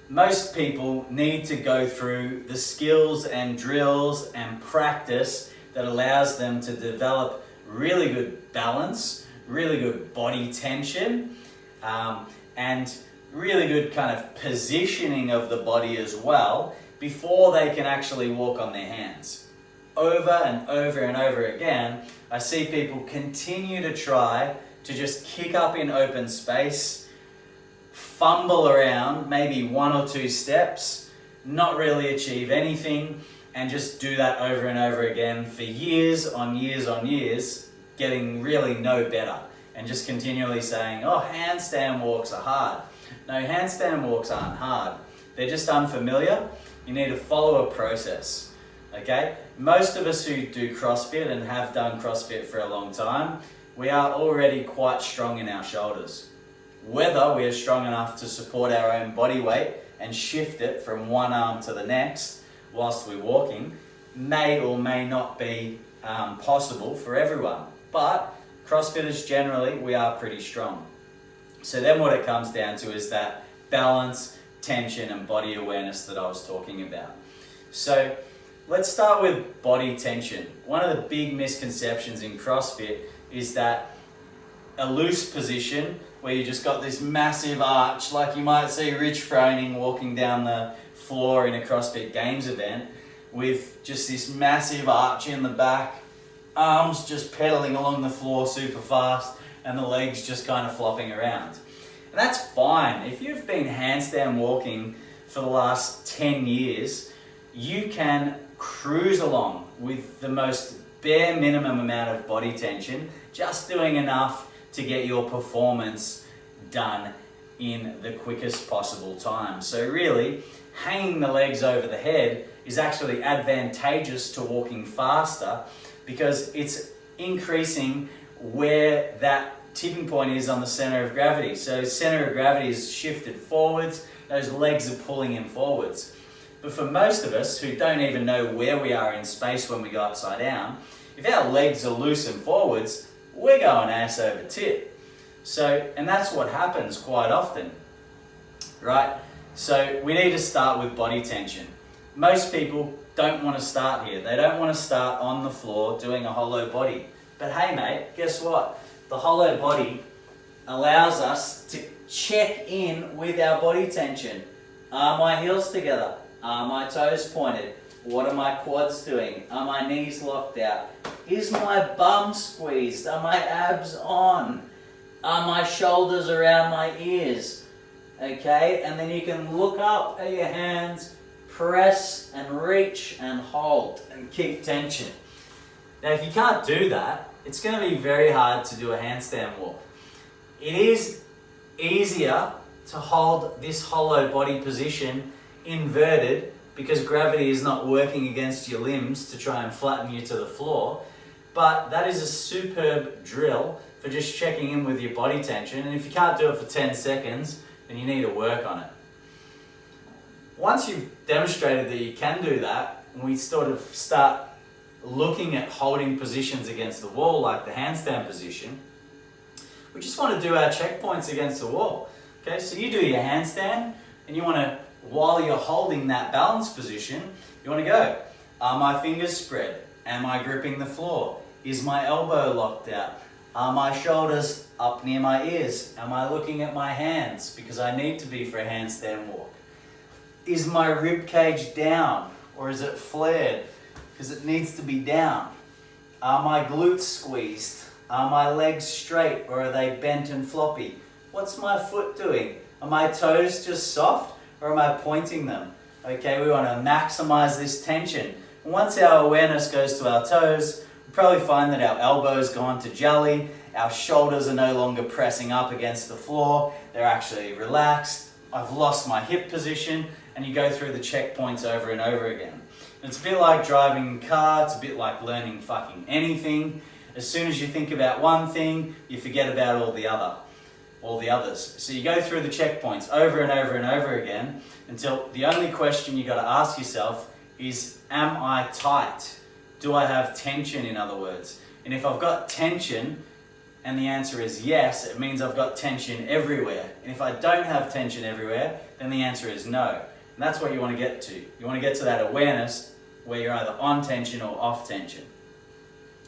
most people need to go through the skills and drills and practice that allows them to develop really good balance, really good body tension, and really good kind of positioning of the body as well before they can actually walk on their hands. Over and over and over again, I see people continue to try to just kick up in open space, fumble around maybe 1 or 2 steps, not really achieve anything, and just do that over and over again for years on years on years, getting really no better, and just continually saying, oh, handstand walks are hard. No, handstand walks aren't hard. They're just unfamiliar. You need to follow a process, okay? Most of us who do CrossFit and have done CrossFit for a long time, we are already quite strong in our shoulders. Whether we are strong enough to support our own body weight and shift it from one arm to the next whilst we're walking may or may not be possible for everyone. But CrossFitters generally, we are pretty strong. So then what it comes down to is that balance, tension, and body awareness that I was talking about. So let's start with body tension. One of the big misconceptions in CrossFit is that a loose position where you just got this massive arch, like you might see Rich Froning walking down the floor in a CrossFit Games event with just this massive arch in the back, arms just pedaling along the floor super fast, and the legs just kind of flopping around. And that's fine. If you've been handstand walking for the last 10 years, you can cruise along with the most bare minimum amount of body tension, just doing enough to get your performance done in the quickest possible time. So really, hanging the legs over the head is actually advantageous to walking faster because it's increasing where that tipping point is on the center of gravity. So center of gravity is shifted forwards, those legs are pulling in forwards. But for most of us who don't even know where we are in space when we go upside down, if our legs are loose and forwards, we're going ass over tit. So, and that's what happens quite often, right? So we need to start with body tension. Most people don't want to start here. They don't want to start on the floor doing a hollow body. But hey mate, guess what? The hollow body allows us to check in with our body tension. Are my heels together? Are my toes pointed? What are my quads doing? Are my knees locked out? Is my bum squeezed? Are my abs on? Are my shoulders around my ears? Okay, and then you can look up at your hands, press and reach and hold and keep tension. Now if you can't do that, it's going to be very hard to do a handstand walk. It is easier to hold this hollow body position inverted because gravity is not working against your limbs to try and flatten you to the floor. But that is a superb drill for just checking in with your body tension. And if you can't do it for 10 seconds, then you need to work on it. Once you've demonstrated that you can do that, and we sort of start looking at holding positions against the wall, like the handstand position, we just want to do our checkpoints against the wall. Okay, so you do your handstand, and you want to, while you're holding that balance position, you want to go, are my fingers spread? Am I gripping the floor? Is my elbow locked out? Are my shoulders up near my ears? Am I looking at my hands? Because I need to be for a handstand walk. Is my rib cage down or is it flared? Because it needs to be down. Are my glutes squeezed? Are my legs straight or are they bent and floppy? What's my foot doing? Are my toes just soft or am I pointing them? Okay, we want to maximize this tension. Once our awareness goes to our toes, we probably find that our elbows go onto jelly, our shoulders are no longer pressing up against the floor, they're actually relaxed. I've lost my hip position, and you go through the checkpoints over and over again. It's a bit like driving a car, it's a bit like learning fucking anything. As soon as you think about one thing, you forget about all the others. So you go through the checkpoints over and over and over again until the only question you got to ask yourself is, am I tight? Do I have tension, in other words? And if I've got tension, and the answer is yes, it means I've got tension everywhere. And if I don't have tension everywhere, then then the answer is no. And that's what you want to get to. You want to get to that awareness where you're either on tension or off tension.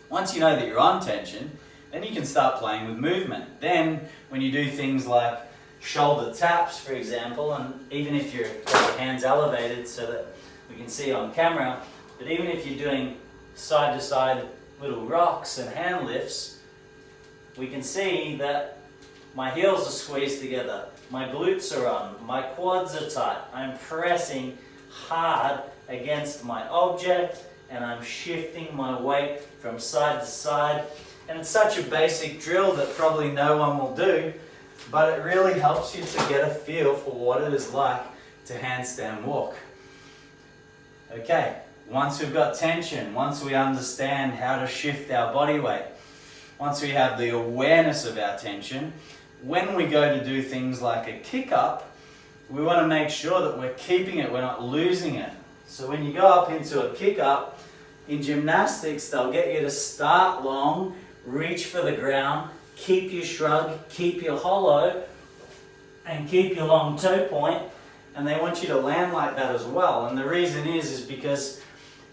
Once you know that you're on tension, then you can start playing with movement. Then when you do things like shoulder taps, for example, and even if you're got your hands elevated so that we can see on camera, but even if you're doing side to side little rocks and hand lifts, we can see that my heels are squeezed together, my glutes are on, my quads are tight, I'm pressing hard against my object and I'm shifting my weight from side to side. And it's such a basic drill that probably no one will do, but it really helps you to get a feel for what it is like to handstand walk. Okay, once we've got tension, once we understand how to shift our body weight, once we have the awareness of our tension, when we go to do things like a kick up, we want to make sure that we're keeping it, we're not losing it. So when you go up into a kick up, in gymnastics, they'll get you to start long, reach for the ground, keep your shrug, keep your hollow, and keep your long toe point, and they want you to land like that as well. And the reason is because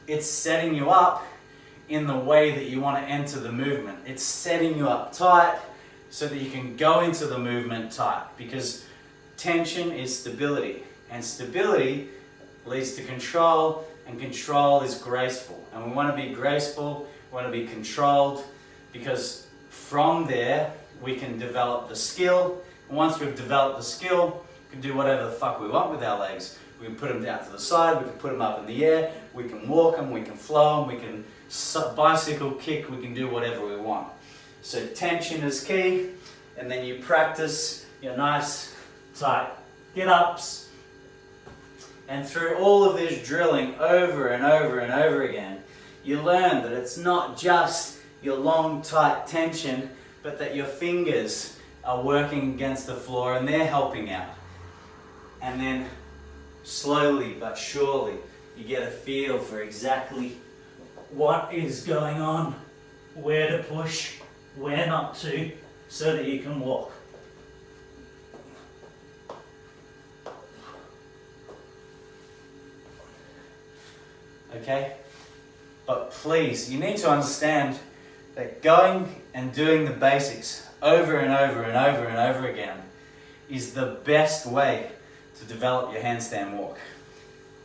it's setting you up in the way that you want to enter the movement. It's setting you up tight so that you can go into the movement tight, because tension is stability, and stability leads to control, and control is graceful. And we want to be graceful, we want to be controlled, because from there we can develop the skill. And once we've developed the skill, we can do whatever the fuck we want with our legs. We can put them down to the side, we can put them up in the air, we can walk them, we can flow them, we can bicycle kick, we can do whatever we want. So tension is key, and then you practice your nice tight get-ups. And through all of this drilling over and over and over again, you learn that it's not just your long tight tension, but that your fingers are working against the floor and they're helping out. And then slowly but surely you get a feel for exactly what is going on, where to push, where not to, so that you can walk. Okay? But please, you need to understand that going and doing the basics over and over and over and over again is the best way to develop your handstand walk.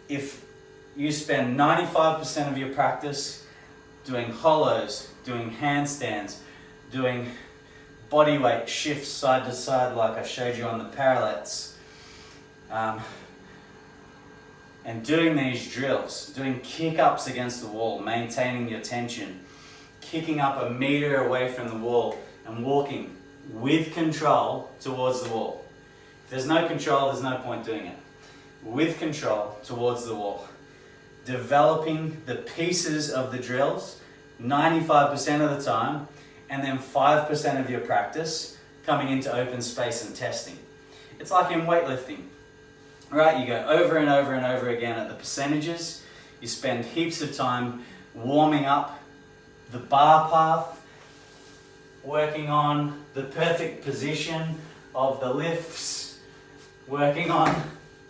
If you spend 95% of your practice doing hollows, doing handstands, doing body weight shifts side to side like I showed you on the parallettes, and doing these drills, doing kick-ups against the wall, maintaining your tension, kicking up a meter away from the wall and walking with control towards the wall. If there's no control, there's no point doing it. With control towards the wall. Developing the pieces of the drills 95% of the time, and then 5% of your practice coming into open space and testing. It's like in weightlifting. Right, you go over and over and over again at the percentages. You spend heaps of time warming up the bar path, working on the perfect position of the lifts, working on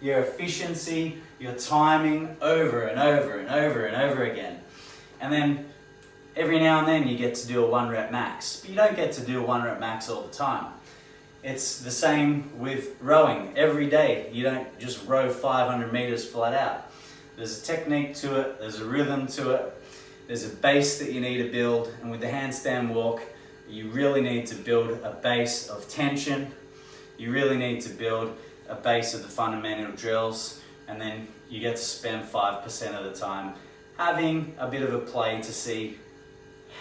your efficiency, your timing over and over and over and over again. And then every now and then you get to do a 1 rep max, but you don't get to do a 1 rep max all the time. It's the same with rowing. Every day you don't just row 500 meters flat out. There's a technique to it, there's a rhythm to it, there's a base that you need to build, and with the handstand walk you really need to build a base of tension, you really need to build a base of the fundamental drills, and then you get to spend 5% of the time having a bit of a play to see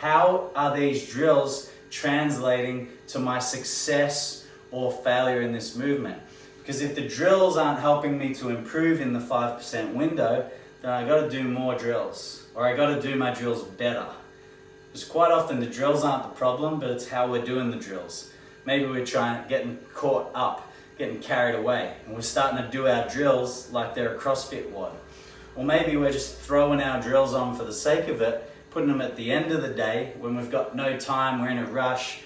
how are these drills translating to my success or failure in this movement. Because if the drills aren't helping me to improve in the 5% window, then I got to do more drills, or I got to do my drills better. Because quite often the drills aren't the problem, but it's how we're doing the drills. Maybe we're getting caught up, getting carried away, and we're starting to do our drills like they're a CrossFit WOD. Or maybe we're just throwing our drills on for the sake of it, putting them at the end of the day when we've got no time, we're in a rush,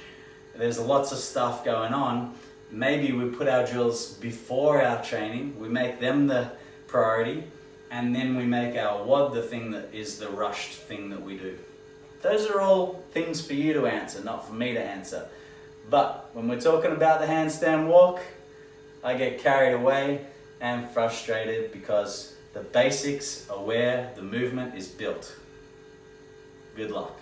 there's lots of stuff going on, maybe we put our drills before our training, we make them the priority, and then we make our WOD the thing that is the rushed thing that we do. Those are all things for you to answer, not for me to answer. But when we're talking about the handstand walk, I get carried away and frustrated because the basics are where the movement is built. Good luck.